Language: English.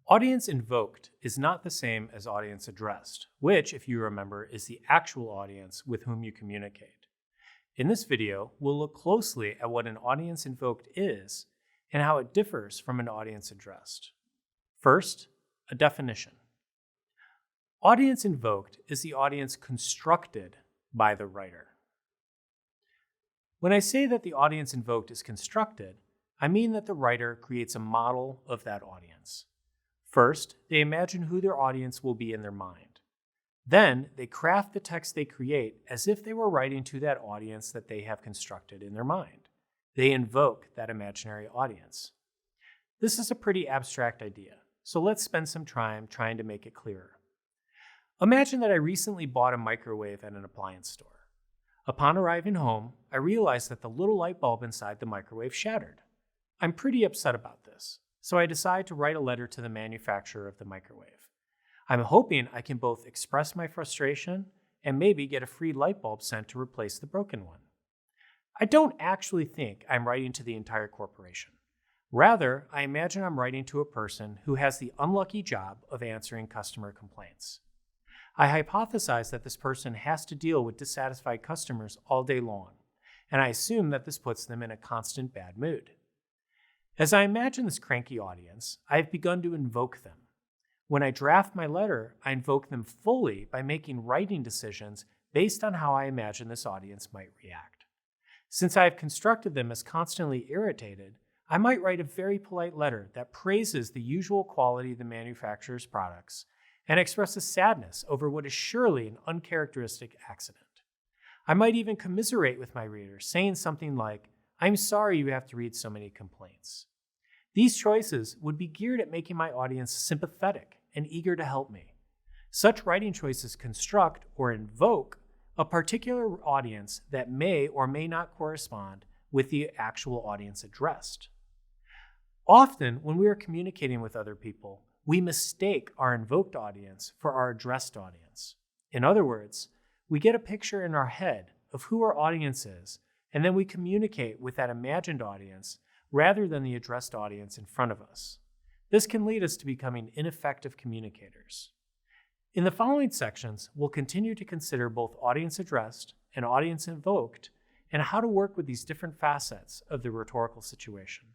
Audience invoked is not the same as audience addressed, which, if you remember, is the actual audience with whom you communicate. In this video, we'll look closely at what an audience invoked is and how it differs from an audience addressed. First, a definition. Audience invoked is the audience constructed by the writer. When I say that the audience invoked is constructed, I mean that the writer creates a model of that audience. First, they imagine who their audience will be in their mind. Then, they craft the text they create as if they were writing to that audience that they have constructed in their mind. They invoke that imaginary audience. This is a pretty abstract idea, so let's spend some time trying to make it clearer. Imagine that I recently bought a microwave at an appliance store. Upon arriving home, I realized that the little light bulb inside the microwave shattered. I'm pretty upset about this, so I decide to write a letter to the manufacturer of the microwave. I'm hoping I can both express my frustration and maybe get a free light bulb sent to replace the broken one. I don't actually think I'm writing to the entire corporation. Rather, I imagine I'm writing to a person who has the unlucky job of answering customer complaints. I hypothesize that this person has to deal with dissatisfied customers all day long, and I assume that this puts them in a constant bad mood. As I imagine this cranky audience, I have begun to invoke them. When I draft my letter, I invoke them fully by making writing decisions based on how I imagine this audience might react. Since I have constructed them as constantly irritated, I might write a very polite letter that praises the usual quality of the manufacturer's products and expresses sadness over what is surely an uncharacteristic accident. I might even commiserate with my reader, saying something like, "I'm sorry you have to read so many complaints." These choices would be geared at making my audience sympathetic and eager to help me. Such writing choices construct or invoke a particular audience that may or may not correspond with the actual audience addressed. Often, when we are communicating with other people, we mistake our invoked audience for our addressed audience. In other words, we get a picture in our head of who our audience is, and then we communicate with that imagined audience rather than the addressed audience in front of us. This can lead us to becoming ineffective communicators. In the following sections, we'll continue to consider both audience addressed and audience invoked and how to work with these different facets of the rhetorical situation.